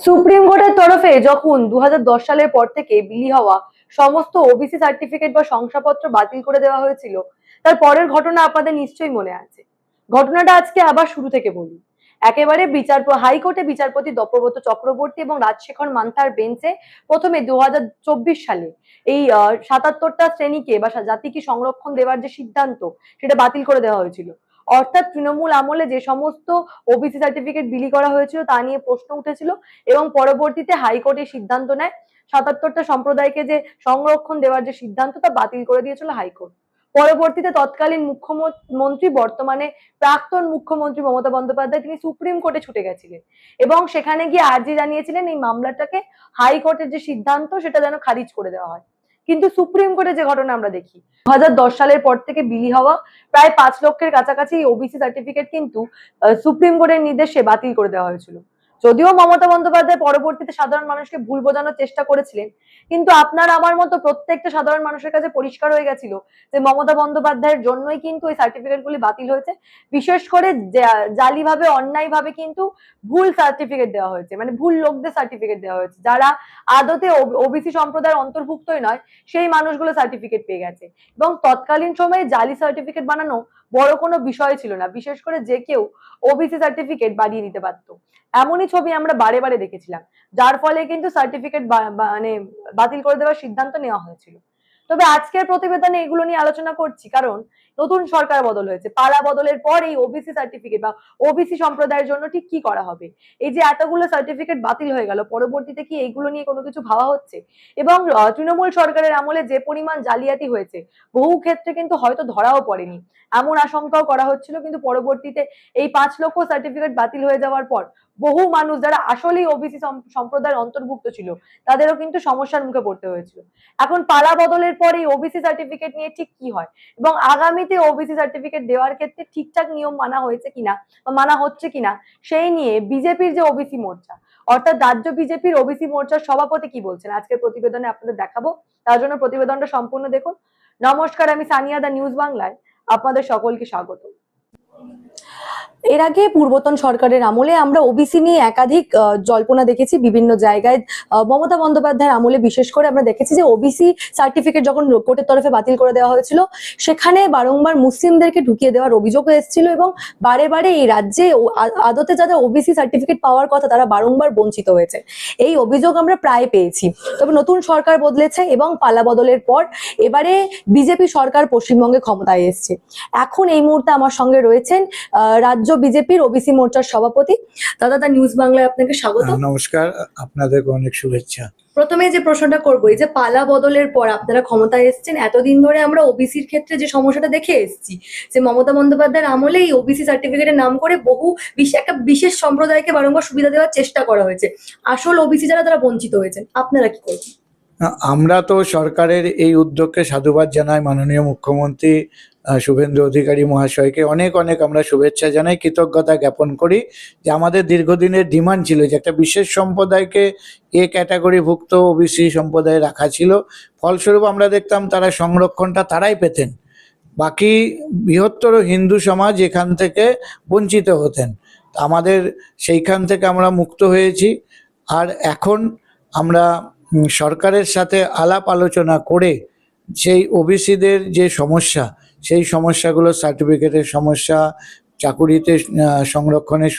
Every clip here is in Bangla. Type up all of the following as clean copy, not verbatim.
সুপ্রিম কোর্টের তরফে যখন 2010 সালের পর থেকে বিলি হওয়া সমস্ত ওবিসি সার্টিফিকেট বা শংসাপত্র বাতিল করে দেওয়া হয়েছিল, তার পরের ঘটনা আপনাদের নিশ্চয়ই মনে আছে। ঘটনাটা আজকে আবার শুরু থেকে বলি। একেবারে হাইকোর্টে বিচারপতি দপ্রব্রত চক্রবর্তী এবং রাজশেখর মান্থার বেঞ্চে প্রথমে 2024 সালে এই 77টা শ্রেণীকে বা জাতিকে সংরক্ষণ দেওয়ার যে সিদ্ধান্ত, সেটা বাতিল করে দেওয়া হয়েছিল। অর্থাৎ তৃণমূল আমলে যে সমস্ত ওবিসি সার্টিফিকেট বিলি করা হয়েছিল তা নিয়ে প্রশ্ন উঠেছিল এবং পরবর্তীতে হাইকোর্টে সিদ্ধান্ত নেয় 77টা সম্প্রদায়কে যে সংরক্ষণ দেওয়ার যে সিদ্ধান্ত তা বাতিল করে দিয়েছিল হাইকোর্ট। পরবর্তীতে তৎকালীন মুখ্যমন্ত্রী, বর্তমানে প্রাক্তন মুখ্যমন্ত্রী মমতা বন্দ্যোপাধ্যায়, তিনি সুপ্রিম কোর্টে ছুটে গেছিলেন এবং সেখানে গিয়ে আর্জি জানিয়েছিলেন এই মামলাটাকে, হাইকোর্টের যে সিদ্ধান্ত সেটা যেন খারিজ করে দেওয়া হয়। কিন্তু সুপ্রিম কোর্টে যে ঘটনা আমরা দেখি, 2010 সালের পর থেকে বিলি হওয়া প্রায় 5 লক্ষের কাছাকাছি ওবিসি সার্টিফিকেট কিন্তু সুপ্রিম কোর্টের নির্দেশে বাতিল করে দেওয়া হয়েছিল। যদিও মমতা বন্দ্যোপাধ্যায় পরবর্তীতে সাধারণ মানুষকে ভুল বোঝানোর চেষ্টা করেছিলেন, কিন্তু আপনার আমার মতো প্রত্যেকটা সাধারণ মানুষের কাছে পরিষ্কার হয়ে গেছিল যে মমতা বন্দ্যোপাধ্যায়ের জন্যই কিন্তু এই সার্টিফিকেট গুলি বাতিল হয়েছে। বিশেষ করে জালিভাবে, অন্যায়ভাবে কিন্তু ভুল সার্টিফিকেট দেওয়া হয়েছে, মানে ভুল লোকদের সার্টিফিকেট দেওয়া হয়েছে, যারা আদতে ওবিসি সম্প্রদায়ের অন্তর্ভুক্তই নয় সেই মানুষগুলো সার্টিফিকেট পেয়ে গেছে। এবং তৎকালীন সময়ে জালি সার্টিফিকেট বানানো বড় কোনো বিষয় ছিল না, বিশেষ করে যে কেউ ওবিসি সার্টিফিকেট বানিয়ে নিতে পারতো। এমনই ছবি আমরা বারে বারে দেখেছিলাম, যার ফলে কিন্তু সার্টিফিকেট মানে বাতিল করে দেওয়ার সিদ্ধান্ত নেওয়া হয়েছিল। তবে আজকের প্রতিবেদনে এগুলো নিয়ে আলোচনা করছি কারণ নতুন সরকার বদল হয়েছে। পালা বদলের পর এই ওবিসি সার্টিফিকেট বা ওবিসি সম্প্রদায়ের জন্য ঠিক কি করা হবে, এই যে এতগুলো সার্টিফিকেট বাতিল হয়ে গেল, পরবর্তীতে কি এইগুলো নিয়ে কোনো কিছু ভাবা হচ্ছে? এবং তৃণমূল সরকারের আমলে যে পরিমাণ জালিয়াতি হয়েছে, বহু ক্ষেত্রে কিন্তু হয়তো ধরাও পড়েনি, এমন আশঙ্কাও করা হচ্ছিল। কিন্তু পরবর্তীতে এই 5 লক্ষ সার্টিফিকেট বাতিল হয়ে যাওয়ার পর বহু মানুষ যারা আসলেই ওবিসি সম্প্রদায়ের অন্তর্ভুক্ত ছিল তাদেরও কিন্তু সমস্যার মুখে পড়তে হয়েছিল। এখন পালা বদলের পর এই ওবিসি সার্টিফিকেট নিয়ে ঠিক কি হয় এবং আগামীতে ওবিসি সার্টিফিকেট দেওয়ার ক্ষেত্রে ঠিকঠাক নিয়ম মানা হয়েছে কিনা বা মানা হচ্ছে কিনা, সেই নিয়ে বিজেপির যে ওবিসি মোর্চা, অর্থাৎ রাজ্য বিজেপির ওবিসি মোর্চার সভাপতি কি বলছেন আজকের প্রতিবেদনে আপনাদের দেখাবো। তার জন্য প্রতিবেদনটা সম্পূর্ণ দেখুন। নমস্কার, আমি সানিয়া, দা নিউজ বাংলায় আপনাদের সকলকে স্বাগত। এর আগে পূর্বতন সরকারের আমলে আমরা ওবিসি নিয়ে একাধিক জল্পনা দেখেছি বিভিন্ন জায়গায়। মমতা বন্দ্যোপাধ্যায়ের আমলে বিশেষ করে আমরা দেখেছি যে ওবিসি সার্টিফিকেট যখন কোর্টের তরফে বাতিল করে দেওয়া হয়েছিল, সেখানে বারংবার মুসলিমদেরকে ঢুকিয়ে দেওয়ার অভিযোগ এসেছিল এবং বারে বারে এই রাজ্যে আদতে যাদের ওবিসি সার্টিফিকেট পাওয়ার কথা তারা বারংবার বঞ্চিত হয়েছে, এই অভিযোগ আমরা প্রায় পেয়েছি। তবে নতুন সরকার বদলেছে এবং পালা বদলের পর এবারে বিজেপি সরকার পশ্চিমবঙ্গে ক্ষমতায় এসছে। এখন এই মুহূর্তে আমার সঙ্গে রয়েছেন রাজ্য বিজেপির ওবিসি মোর্চার সভাপতি। দাদা, দা নিউজ বাংলায় আপনাকে স্বাগত। নমস্কার, আপনাদেরকে অনেক শুভেচ্ছা। প্রথমে যে প্রশ্নটা করবো, এই যে পালা বদলের পর আপনারা ক্ষমতায় এসেছেন, এতদিন ধরে আমরা ওবিসির ক্ষেত্রে যে সমস্যাটা দেখে এসেছি যে মমতা বন্দ্যোপাধ্যায়ের আমলে এই ওবিসি সার্টিফিকেটের নাম করে বহু একটা বিশেষ সম্প্রদায়কে বারংবার সুবিধা দেওয়ার চেষ্টা করা হয়েছে, আসল ওবিসি যারা তারা বঞ্চিত হয়েছেন, আপনারা কি করবেন? আমরা তো সরকারের এই উদ্যোগকে সাধুবাদ জানাই। মাননীয় মুখ্যমন্ত্রী শুভেন্দু অধিকারী মহাশয়কে অনেক অনেক আমরা শুভেচ্ছা জানাই, কৃতজ্ঞতা জ্ঞাপন করি যে আমাদের দীর্ঘদিনের ডিমান্ড ছিল যে একটা বিশেষ সম্প্রদায়কে এ ক্যাটাগরিভুক্ত ওবিসি সম্প্রদায়ে রাখা ছিল। ফলস্বরূপ আমরা দেখতাম তারা সংরক্ষণটা তারাই পেতেন, বাকি বৃহত্তর হিন্দু সমাজ এখান থেকে বঞ্চিত হতেন। আমাদের সেইখান থেকে আমরা মুক্ত হয়েছি। আর এখন আমরা সরকারের সাথে আলাপ আলোচনা করে সেই ওবিসিদের যে সমস্যা, সেই সমস্যাগুলো, সার্টিফিকেটের সমস্যা, চাকুরিতে সংরক্ষণের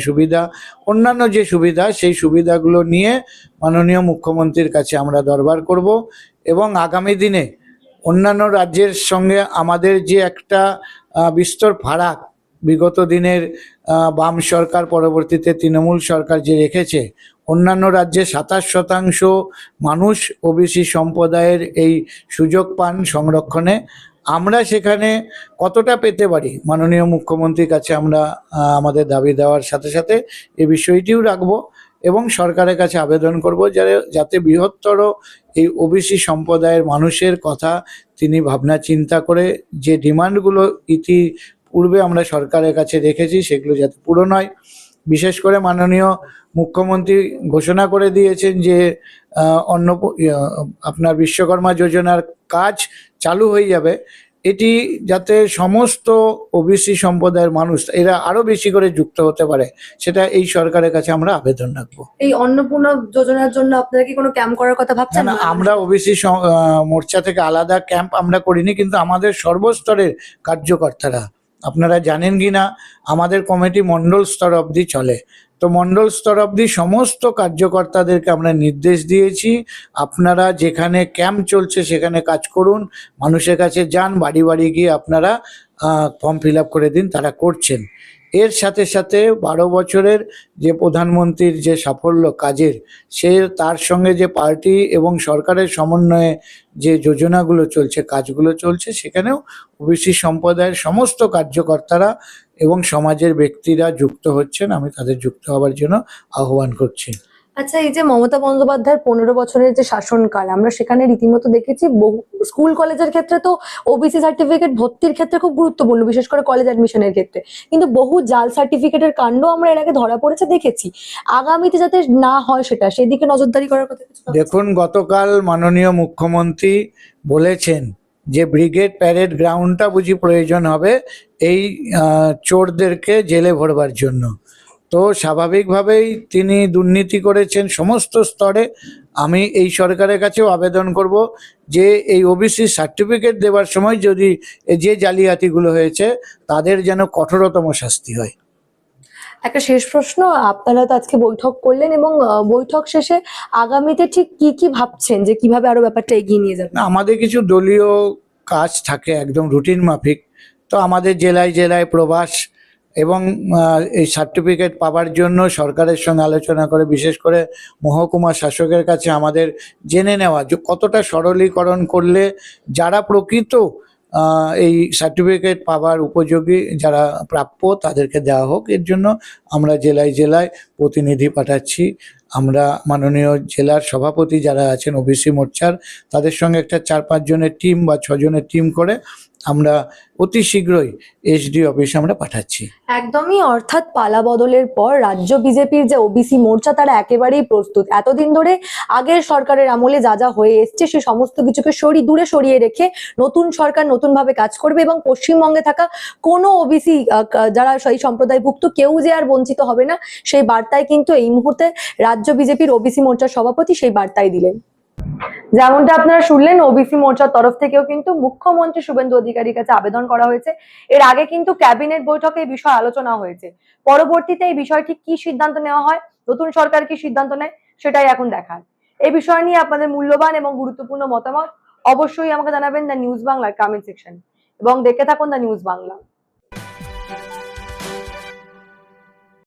সুবিধা, অন্যান্য যে সুবিধা, সেই সুবিধাগুলো নিয়ে মাননীয় মুখ্যমন্ত্রীর কাছে আমরা দরবার করব এবং আগামী দিনে অন্যান্য রাজ্যের সঙ্গে আমাদের যে একটা বিস্তর ফারাক বিগত দিনের বাম সরকার পরবর্তীতে তৃণমূল সরকার যে রেখেছে, অন্যান্য রাজ্যে 27% মানুষ ওবিসি সম্প্রদায়ের এই সুযোগ পান সংরক্ষণে, আমরা সেখানে কতটা পেতে পারি মাননীয় মুখ্যমন্ত্রীর কাছে আমরা আমাদের দাবি দেওয়ার সাথে সাথে এই বিষয়টিও রাখবো এবং সরকারের কাছে আবেদন করব যাতে বৃহত্তর এই ওবিসি সম্প্রদায়ের মানুষের কথা তিনি ভাবনা চিন্তা করে যে ডিমান্ডগুলো ইতিপূর্বে আমরা সরকারের কাছে রেখেছি সেগুলো যাতে পূরণ হয়। বিশেষ করে মাননীয় মুখ্যমন্ত্রী ঘোষণা করে দিয়েছেন যে আপনার বিশ্বকর্মা যোজনার কাজ চালু হয়ে যাবে এটি যাতে সমস্ত ওবিসি সম্প্রদায়ের মানুষ এরা আরো বেশি করে যুক্ত হতে পারে, সেটা এই সরকারের কাছে আমরা আবেদন রাখবো। এই অন্নপূর্ণা যোজনার জন্য আপনারা কি কোনো ক্যাম্প করার কথা না ভাবছেন? না, আমরা ওবিসি মোর্চা থেকে আলাদা ক্যাম্প আমরা করিনি, কিন্তু আমাদের সর্বস্তরের কার্যকর্তারা, আপনারা জানেন কি না, আমাদের কমিটি মন্ডল স্তর অবধি চলে। তো মন্ডল স্তর অবধি সমস্ত কার্যকর্তাদেরকে আমরা নির্দেশ দিয়েছি, আপনারা যেখানে ক্যাম্প চলছে সেখানে কাজ করুন, মানুষের কাছে যান, বাড়ি বাড়ি গিয়ে আপনারা ফর্ম ফিল আপ করে দিন, তারা করছেন। এর সাথে সাথে 12 বছরের যে প্রধানমন্ত্রীর যে সাফল্য কাজের, সে তার সঙ্গে যে পার্টি এবং সরকারের সমন্বয়ে যে যোজনাগুলো চলছে, কাজগুলো চলছে, সেখানেও ওবিসি সম্প্রদায়ের সমস্ত কার্যকর্তারা এবং সমাজের ব্যক্তিরা যুক্ত হচ্ছেন। আমি তাদের যুক্ত হওয়ার জন্য আহ্বান করছি। আচ্ছা, এই যে মমতা বন্দ্যোপাধ্যায়ের 15 বছরের যে শাসনকাল, আমরা সেখানে রীতিমতো দেখেছি বহু স্কুল কলেজের ক্ষেত্রে তো ওবিসি সার্টিফিকেট ভর্তির ক্ষেত্রে খুব গুরুত্বপূর্ণ, বিশেষ করে কলেজ অ্যাডমিশনের ক্ষেত্রে, কিন্তু বহু জাল সার্টিফিকেটের কাণ্ড আমরা এর আগে ধরা পড়েছে দেখেছি। আগামীতে যাতে না হয় সেদিকে নজরদারি করার কথা কিছু ভাবছেন? দেখুন, গতকাল মাননীয় মুখ্যমন্ত্রী বলেছেন যে ব্রিগেড প্যারেড গ্রাউন্ডটা বুঝি প্রয়োজন হবে এই চোরদেরকে জেলে ভরবার জন্য। তো স্বাভাবিকভাবেই তিনি দুর্নীতি করেছেন সমস্ত স্তরে। আমি এই সরকারের কাছেও আবেদন করব যে এই ওবিসি সার্টিফিকেট দেওয়ার সময় যদি যে জালিয়াতিগুলো হয়েছে তাদের যেন কঠোরতম শাস্তি হয়। একটা শেষ প্রশ্ন, আপনারা তো আজকে বৈঠক করলেন এবং বৈঠক শেষে আগামীতে ঠিক কি কি ভাবছেন যে কিভাবে আরো ব্যাপারটা এগিয়ে নিয়ে যাবেন? না, আমাদের কিছু দলীয় কাজ থাকে একদম রুটিন মাফিক। তো আমাদের জেলায় জেলায় প্রবাস এবং এই সার্টিফিকেট পাওয়ার জন্য সরকারের সঙ্গে আলোচনা করে, বিশেষ করে মহকুমা শাসকের কাছে আমাদের জেনে নেওয়া যে কতটা সরলীকরণ করলে যারা প্রকৃত এই সার্টিফিকেট পাওয়ার উপযোগী, যারা প্রাপ্য, তাদেরকে দেওয়া হোক। এর জন্য আমরা জেলায় জেলায় প্রতিনিধি পাঠাচ্ছি। আমরা মাননীয় জেলার সভাপতি যারা আছেন ওবিসি মোর্চার, তাদের সঙ্গে একটা 4-5 জনের টিম বা 6 জনের টিম করে আমরা অতি শীঘ্রই এসডি অফিসে আমরা পাঠাচ্ছি। একদমই, অর্থাৎ পালা বদলের পর রাজ্য বিজেপির যে ওবিসি মোর্চা তারা একেবারেই প্রস্তুত। এতদিন ধরে আগের সরকারের আমলে যা যা হয়ে এসছে সে সমস্ত কিছুকে দূরে সরিয়ে রেখে নতুন সরকার নতুন ভাবে কাজ করবে এবং পশ্চিমবঙ্গে থাকা কোনো ওবিসি যারা সেই সম্প্রদায়ভুক্ত কেউ যে আর বঞ্চিত হবে না, সেই বার্তায় কিন্তু এই মুহূর্তে রাজ্য বিজেপির ওবিসি মোর্চার সভাপতি সেই বার্তাই দিলেন। যেমনটা আপনারা শুনলেন, ওবিসি মোর্চার তরফ থেকেও কিন্তু মুখ্যমন্ত্রী শুভেন্দু অধিকারীর কাছে আবেদন করা হয়েছে। এর আগে কিন্তু ক্যাবিনেট বৈঠকে এই বিষয়ে আলোচনা হয়েছে। পরবর্তীতে এই বিষয় ঠিক কি সিদ্ধান্ত নেওয়া হয়, নতুন সরকার কি সিদ্ধান্ত নেয়, সেটাই এখন দেখার। এই বিষয় নিয়ে আপনাদের মূল্যবান এবং গুরুত্বপূর্ণ মতামত অবশ্যই আমাকে জানাবেন দ্য নিউজ বাংলার কমেন্ট সেকশন এবং দেখে থাকুন দ্য নিউজ বাংলা।